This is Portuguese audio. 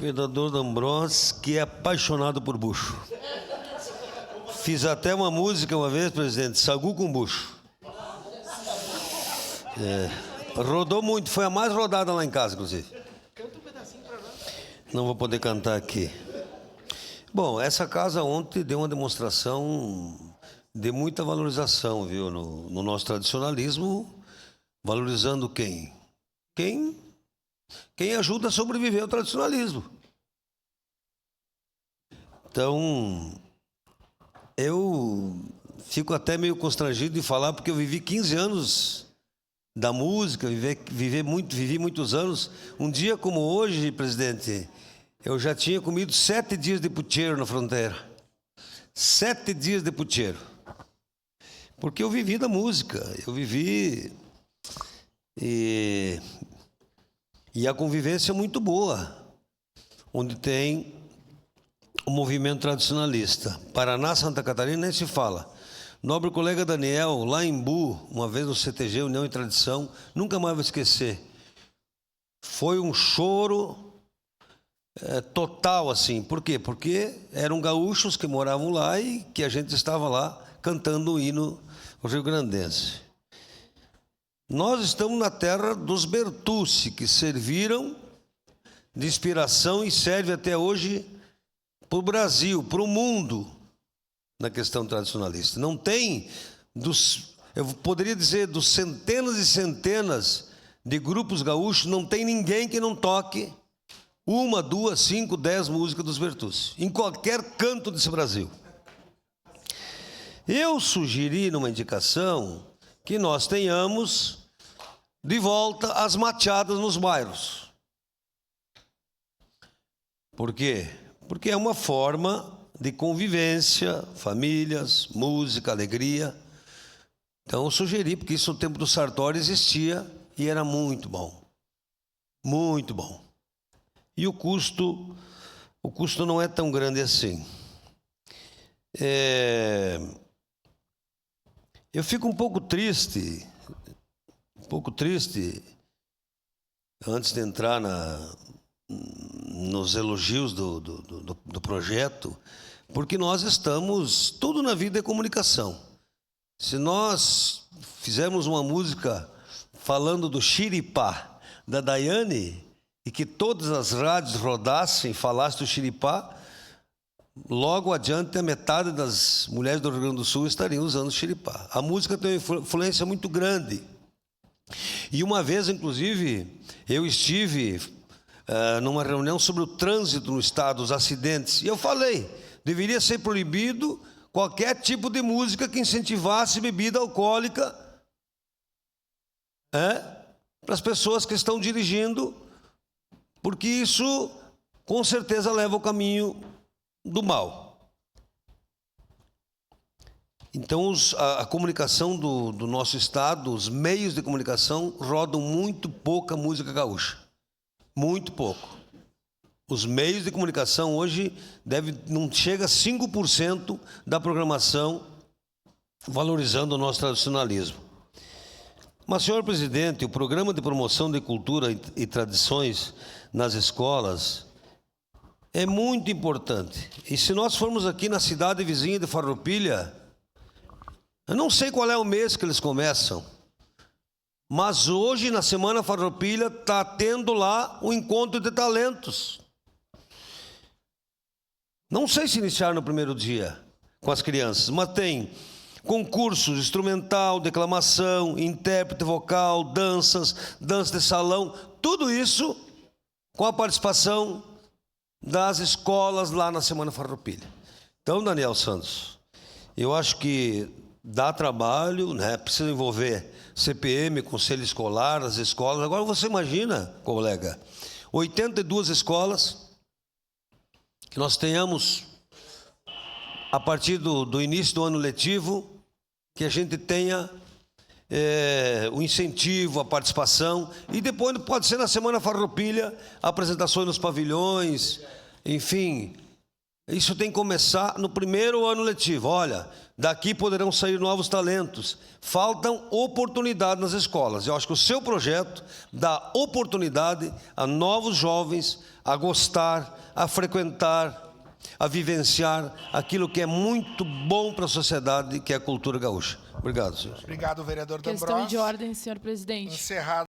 Vereador D'Ambrós, que é apaixonado por bucho. Fiz até uma música uma vez, presidente, Sagu com bucho. Rodou muito, foi a mais rodada lá em casa, inclusive. Canta um pedacinho pra nós. Não vou poder cantar aqui. Bom, essa casa ontem deu uma demonstração de muita valorização, viu, no nosso tradicionalismo, valorizando quem? Quem ajuda a sobreviver ao tradicionalismo. Então, eu fico até meio constrangido de falar, porque eu vivi 15 anos da música, vivi muitos anos. Um dia como hoje, presidente, eu já tinha comido 7 dias de pucheiro na fronteira. 7 dias de pucheiro. Porque eu vivi da música, eu vivi... E a convivência é muito boa, onde tem o movimento tradicionalista. Paraná, Santa Catarina, nem se fala. Nobre colega Daniel, lá em Bu, uma vez no CTG, União e Tradição, nunca mais vou esquecer. Foi um choro total, assim. Por quê? Porque eram gaúchos que moravam lá e que a gente estava lá cantando o hino rio-grandense. Nós estamos na terra dos Bertucci, que serviram de inspiração e serve até hoje para o Brasil, para o mundo, na questão tradicionalista. Não tem, eu poderia dizer, dos centenas e centenas de grupos gaúchos, não tem ninguém que não toque 1, 2, 5, 10 músicas dos Bertucci, em qualquer canto desse Brasil. Eu sugeri numa indicação que nós tenhamos de volta as machadas nos bairros. Por quê? Porque é uma forma de convivência, famílias, música, alegria. Então eu sugeri, porque isso no tempo do Sartori existia e era muito bom. Muito bom. E o custo não é tão grande assim. Eu fico um pouco triste, antes de entrar nos elogios do projeto, porque nós estamos, tudo na vida é comunicação. Se nós fizermos uma música falando do xiripá da Daiane, e que todas as rádios rodassem, falassem do xiripá, logo adiante a metade das mulheres do Rio Grande do Sul estariam usando xiripá. A música tem uma influência muito grande. E uma vez, inclusive, eu estive numa reunião sobre o trânsito no estado, os acidentes, e eu falei, deveria ser proibido qualquer tipo de música que incentivasse bebida alcoólica para as pessoas que estão dirigindo, porque isso com certeza leva ao caminho do mal. Então a comunicação do nosso estado, os meios de comunicação rodam muito pouca música gaúcha. Muito pouco. Os meios de comunicação hoje não chega a 5% da programação valorizando o nosso tradicionalismo. Mas, senhor presidente, o programa de promoção de cultura e tradições nas escolas é muito importante. E se nós formos aqui na cidade vizinha de Farroupilha, eu não sei qual é o mês que eles começam, mas hoje, na Semana Farroupilha, está tendo lá o encontro de talentos. Não sei se iniciar no primeiro dia com as crianças, mas tem concursos instrumental, declamação, intérprete vocal, danças, dança de salão, tudo isso com a participação das escolas lá na Semana Farroupilha. Então, Daniel Santos, eu acho que dá trabalho, né? Precisa envolver CPM, Conselho Escolar, as escolas. Agora você imagina, colega, 82 escolas, que nós tenhamos, a partir do início do ano letivo, que a gente tenha o incentivo, a participação, e depois pode ser na Semana Farroupilha, apresentações nos pavilhões, enfim, Isso tem que começar no primeiro ano letivo. Olha, daqui poderão sair novos talentos. Faltam oportunidades nas escolas. Eu acho que o seu projeto dá oportunidade a novos jovens a gostar, a frequentar, a vivenciar aquilo que é muito bom para a sociedade, que é a cultura gaúcha. Obrigado, senhor. Obrigado, vereador D'Ambrosio. Questão de ordem, senhor presidente. Encerrado.